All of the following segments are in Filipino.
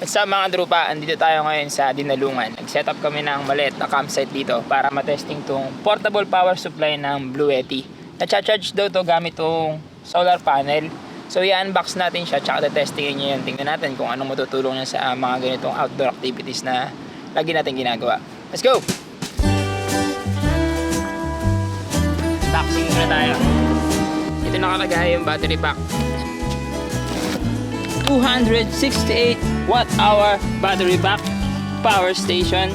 Sa mga drupa, andito tayo ngayon sa Dinalungan. Nag-set up kami ng maliit na campsite dito para matesting tong portable power supply ng Blue Yeti. Na-charge daw to gamit tong solar panel. So i-unbox natin siya tsaka testingin niya yan. Tingnan natin kung anong matutulong niya sa mga ganitong outdoor activities na lagi natin ginagawa. Let's go! Unboxing muna tayo. Ito nakalagay yung battery pack. 268 watt-hour battery pack, power station,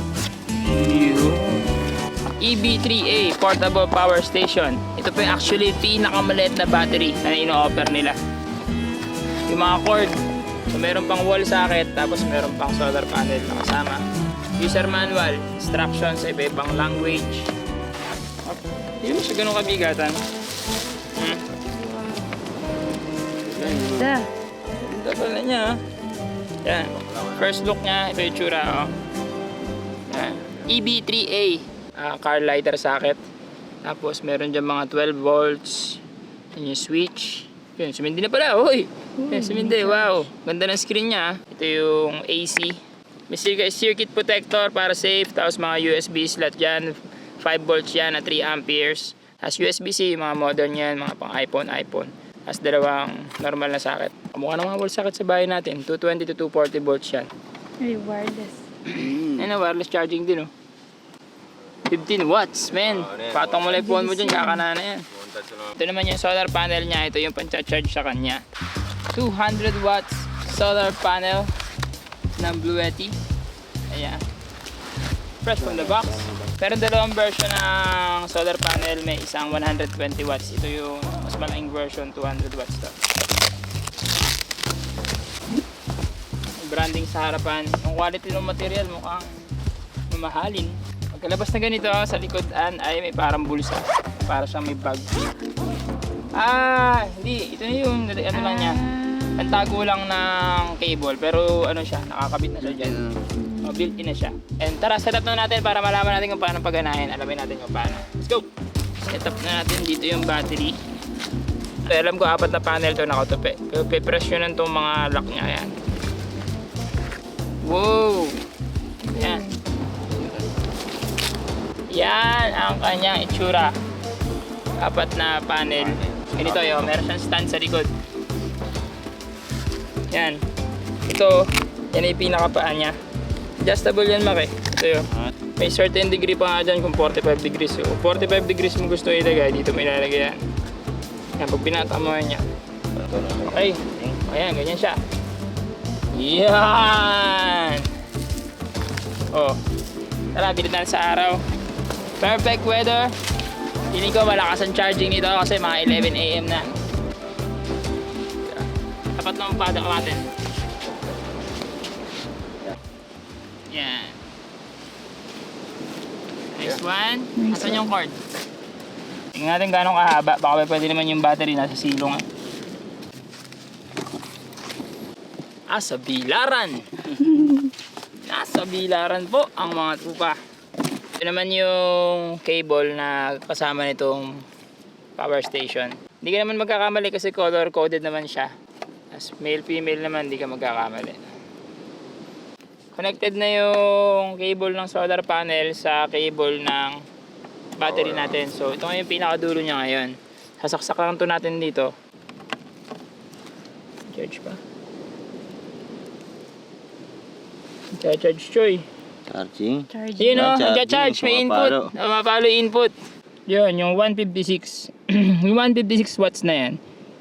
EB3A portable power station. Ito po yung actually pinakamaliit na battery na ino-offer nila. Yung mga cord, so meron pang wall socket, tapos meron pang solar panel na kasama. User manual, instructions sa iba-ibang language. Hindi mo siya ganun kabigatan. Ganda. Ganda pala niya. Yan. First look niya, ito yung tsura. Oh. Yan. EB3A car lighter socket. Tapos meron dyan mga 12 volts. Yan yung switch. Yun, sumindi na pala. Uy! Yan, sumindi. Wow! Ganda ng screen niya. Ito yung AC. May circuit protector para safe. Tapos mga USB slot dyan. 5 volts yan na 3 amperes. Tapos USB-C, mga modern yan. Mga pang iPhone. Tapos dalawang normal na socket. Kamukha ng mga wall socket sa bahay natin. 220 to 240 volts yan. Ay, wireless. Ayun na, wireless charging din oh. 15 watts, man. Patong mo lang yung phone mo dyan, kakana na yan. Ito naman yung solar panel niya. Ito yung pan-charge sa kanya. 200 watts solar panel ng Blue Yeti. Ayan. Fresh from the box. Pero dalawang version ng solar panel. May isang 120 watts. Ito yung mas malaking version, 200 watts to. Branding sa harapan. Yung quality ng material mukhang mamahalin. Pagkalabas na ganito sa likodan ay may parang bulsa. Para siyang may bag. Hindi. Ito na yung ano lang niya. Pantago lang ng cable. Pero ano siya, nakakabit na siya dyan. Built-in na siya. And tara, set up na natin para malaman natin kung paano pagganahin. Alamin natin kung paano. Let's go! Set up na natin dito yung battery. So, alam ko 4 na panel to nakatupi. Pero pipresyonan tong mga lock niya. Ayan. Wow! Ayan. Yan ang kanyang itsura. 4 na panel. Ganito yun. Meron siyang stand sa likod. Yan. Ito, yan ay pinakapaan niya. Adjustable yan, Maki. Ito yun. May certain degree pa nga dyan kung 45 degrees. So, 45 degrees mo gusto ilagay, dito may ilalagay yan. Yan, pag pinatamuhan niya. Okay. Ayan, ganyan siya. Yan! Oh. Tara, bilid natin sa araw. Perfect weather. Hindi ko malakas ang charging nito kasi mga 11 AM na. Tapat na ang pada natin. Yan. Next one. Asan yung cord? Tingnan natin gano'ng kahaba. Baka pwede naman yung battery nasa silong. Sa bilaran. Nasa bilaran po ang mga trupa. Ito naman yung cable na kasama nitong power station. Hindi ka naman magkakamali kasi color coded naman siya. As male female naman hindi ka magkakamali. Connected na yung cable ng solar panel sa cable ng battery natin. So ito nga yung pinakadulo niya ngayon. Sasaksak lang ito natin dito. Charge pa. Charge Choy. Charging. Yun o, nag-charge. May input. Pumapalo. Mapalo input. Yun, yung 156. Yung 156 watts na yan.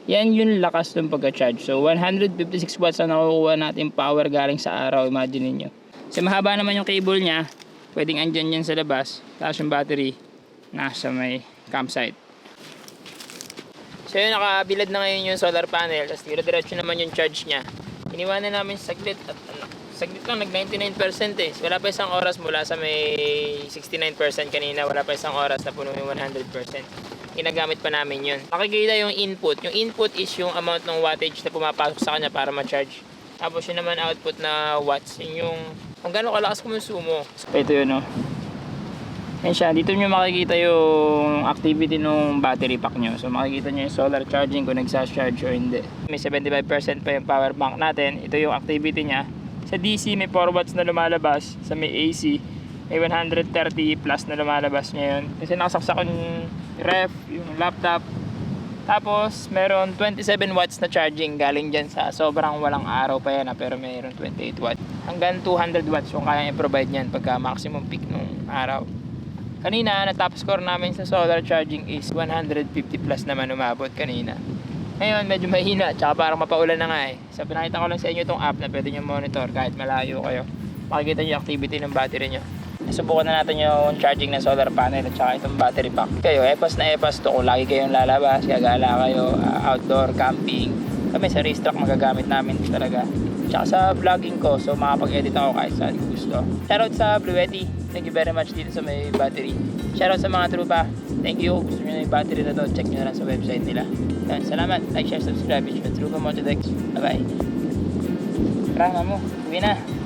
Yan yung lakas ng pagka-charge. So 156 watts na nakukuha natin power galing sa araw. Imagine niyo. Kasi mahaba naman yung cable niya. Pwedeng andyan yan sa labas. Tapos yung battery nasa may campsite. So yun, nakabilad na ngayon yung solar panel. Tapos dire-diretso naman yung charge niya. Iniwanan namin saglit. At saglit lang, nag 99% eh. Wala pa isang oras mula sa may 69% kanina. Wala pa isang oras na puno yung 100%. Ginagamit pa namin yun. Makikita yung input. Yung input is yung amount ng wattage na pumapasok sa kanya para ma-charge. Tapos yun naman output na watts. Yun yung kung gano'ng kalakas kumusumo. So, ito yun o. Yan siya. Dito nyo makikita yung activity ng battery pack nyo. So makikita nyo yung solar charging kung nagsa-charge o hindi. May 75% pa yung power bank natin. Ito yung activity niya. Sa DC may 4 watts na lumalabas. Sa may AC may 130 plus na lumalabas ngayon. Kasi nakasaksak yung ref, yung laptop. Tapos meron 27 watts na charging galing dyan sa sobrang walang araw pa yan pero mayroon 28 watts. Hanggang 200 watts yung kayang i-provide nyan pagka maximum peak nung araw. Kanina, natap score namin sa solar charging is 150 plus naman umabot kanina. Ngayon, medyo mahina, tsaka parang mapaulan na nga eh. So, pinakita ko lang sa inyo itong app na pwede nyo monitor kahit malayo kayo. Makikita nyo yung activity ng battery nyo. Subukan na natin yung charging ng solar panel at saka itong battery pack. Kayo, epas to kung lagi kayong lalabas, gagala kayo, outdoor, camping. Kami sa racetrack magagamit namin talaga. Tsaka sa vlogging ko, so makapag-edit ako kahit saan gusto. Shoutout sa Blue Yeti. Thank you very much dito sa may battery. Shoutout sa mga trupa. Thank you. Gusto nyo na yung battery na to, check nyo na lang sa website nila. Yan, salamat. Like, share, subscribe. It's Trupa Motodex. Bye-bye. Tara, mo. Uwi na.